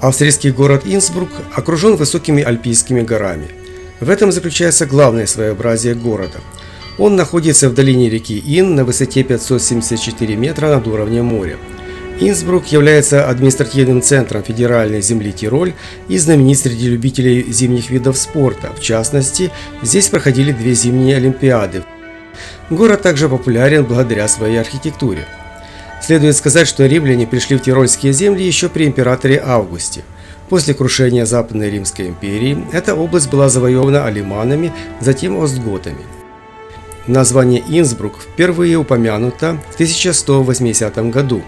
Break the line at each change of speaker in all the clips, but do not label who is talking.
Австрийский город Инсбрук окружен высокими альпийскими горами. В этом заключается главное своеобразие города. Он находится в долине реки Inn на высоте 574 метра над уровнем моря. Инсбрук является административным центром федеральной земли Тироль и знаменит среди любителей зимних видов спорта. В частности, здесь проходили 2 зимние олимпиады. Город также популярен благодаря своей архитектуре. Следует сказать, что римляне пришли в Тирольские земли еще при императоре Августе. После крушения Западной Римской империи эта область была завоевана алеманами, затем остготами. Название Инсбрук впервые упомянуто в 1180 году.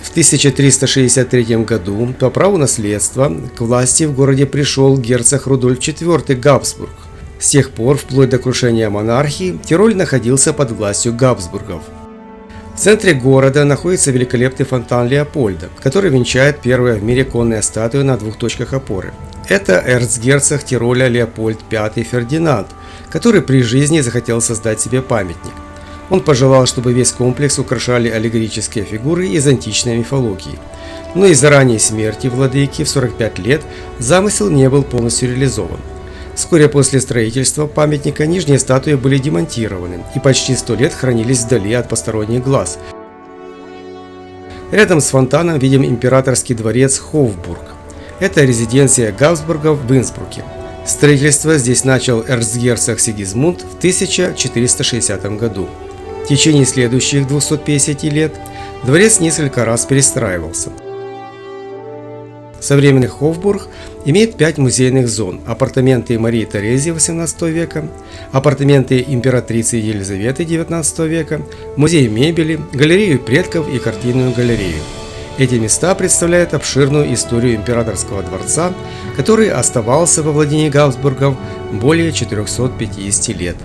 В 1363 году по праву наследства к власти в городе пришел герцог Рудольф IV Габсбург. С тех пор, вплоть до крушения монархии, Тироль находился под властью Габсбургов. В центре города находится великолепный фонтан Леопольда, который венчает первая в мире конная статуя на 2 точках опоры. Это эрцгерцог Тироля Леопольд V Фердинанд, который при жизни захотел создать себе памятник. Он пожелал, чтобы весь комплекс украшали аллегорические фигуры из античной мифологии. Но из-за ранней смерти владыки в 45 лет замысел не был полностью реализован. Вскоре после строительства памятника нижние статуи были демонтированы и почти 100 лет хранились вдали от посторонних глаз. Рядом с фонтаном видим императорский дворец Хофбург. Это резиденция Габсбургов в Инсбруке. Строительство здесь начал эрцгерцог Сигизмунд в 1460 году. В течение следующих 250 лет дворец несколько раз перестраивался. Современный Хофбург имеет 5 музейных зон: апартаменты Марии Терезии XVIII века, апартаменты императрицы Елизаветы XIX века, музей мебели, галерею предков и картинную галерею. Эти места представляют обширную историю императорского дворца, который оставался во владении Габсбургов более 450 лет.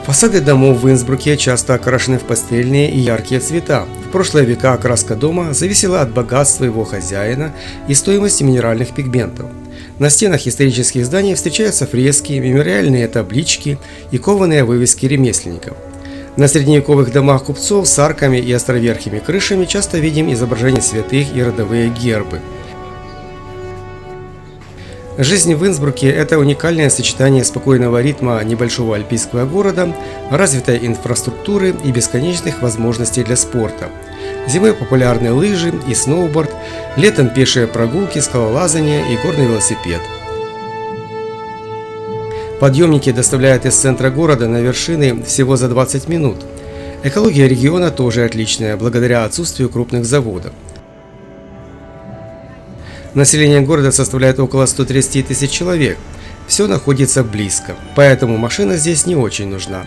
Фасады домов в Инсбруке часто окрашены в пастельные и яркие цвета. В прошлые века окраска дома зависела от богатства его хозяина и стоимости минеральных пигментов. На стенах исторических зданий встречаются фрески, мемориальные таблички и кованые вывески ремесленников. На средневековых домах купцов с арками и островерхими крышами часто видим изображения святых и родовые гербы. Жизнь в Инсбруке – это уникальное сочетание спокойного ритма небольшого альпийского города, развитой инфраструктуры и бесконечных возможностей для спорта. Зимой популярны лыжи и сноуборд, летом пешие прогулки, скалолазание и горный велосипед. Подъемники доставляют из центра города на вершины всего за 20 минут. Экология региона тоже отличная, благодаря отсутствию крупных заводов. Население города составляет около 130 тысяч человек. Все находится близко, поэтому машина здесь не очень нужна.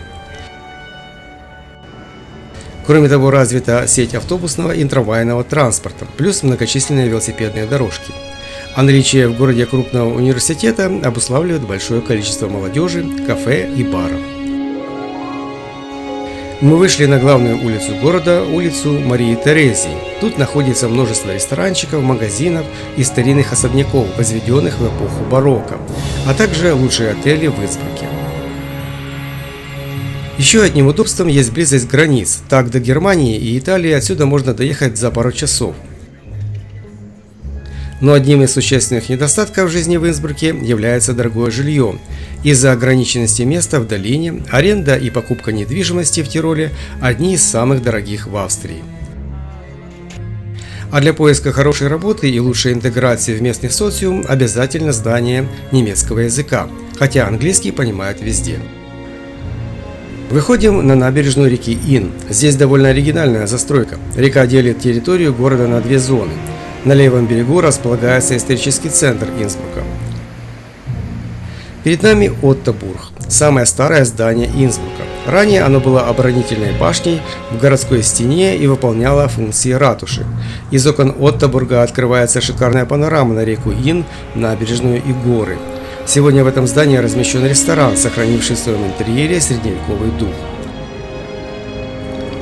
Кроме того, развита сеть автобусного и трамвайного транспорта, плюс многочисленные велосипедные дорожки. А наличие в городе крупного университета обуславливает большое количество молодежи, кафе и баров. Мы вышли на главную улицу города, улицу Марии Терезии. Тут находится множество ресторанчиков, магазинов и старинных особняков, возведенных в эпоху барокко, а также лучшие отели в Инсбруке. Еще одним удобством есть близость границ. Так до Германии и Италии отсюда можно доехать за пару часов. Но одним из существенных недостатков жизни в Инсбруке является дорогое жилье. Из-за ограниченности места в долине аренда и покупка недвижимости в Тироле одни из самых дорогих в Австрии. А для поиска хорошей работы и лучшей интеграции в местный социум обязательно знание немецкого языка, хотя английский понимают везде. Выходим на набережную реки Inn. Здесь довольно оригинальная застройка. Река делит территорию города на 2 зоны. На левом берегу располагается исторический центр Инсбрука. Перед нами Оттобург, самое старое здание Инсбрука. Ранее оно было оборонительной башней в городской стене и выполняло функции ратуши. Из окон Оттобурга открывается шикарная панорама на реку Inn, набережную и горы. Сегодня в этом здании размещен ресторан, сохранивший в своем интерьере средневековый дух.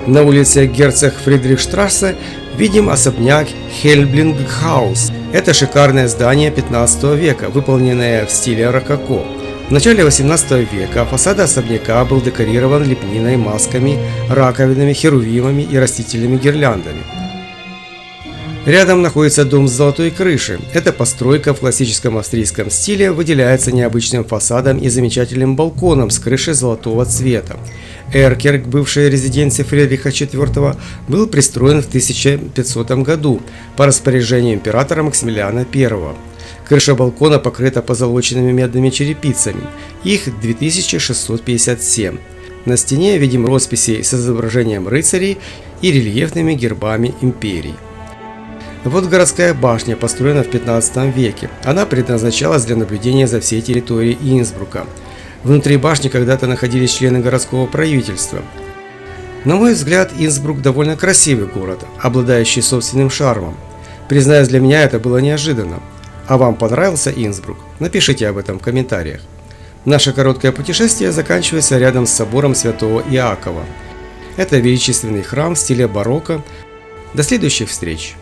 На улице Герцог Фридрихштрассе видим особняк Хельблингхаус. Это шикарное здание 15 века, выполненное в стиле рококо. В начале 18 века фасад особняка был декорирован лепниной, масками, раковинами, херувимами и растительными гирляндами. Рядом находится дом с золотой крышей. Эта постройка в классическом австрийском стиле выделяется необычным фасадом и замечательным балконом с крышей золотого цвета. Эркерк, бывшая резиденция Фридриха IV, был пристроен в 1500 году по распоряжению императора Максимилиана I. Крыша балкона покрыта позолоченными медными черепицами, их 2657. На стене видим росписи с изображением рыцарей и рельефными гербами империи. Вот городская башня, построена в 15 веке. Она предназначалась для наблюдения за всей территорией Инсбрука. Внутри башни когда-то находились члены городского правительства. На мой взгляд, Инсбрук довольно красивый город, обладающий собственным шармом. Признаюсь, для меня это было неожиданно. А вам понравился Инсбрук? Напишите об этом в комментариях. Наше короткое путешествие заканчивается рядом с собором Святого Иакова. Это величественный храм в стиле барокко. До следующих встреч!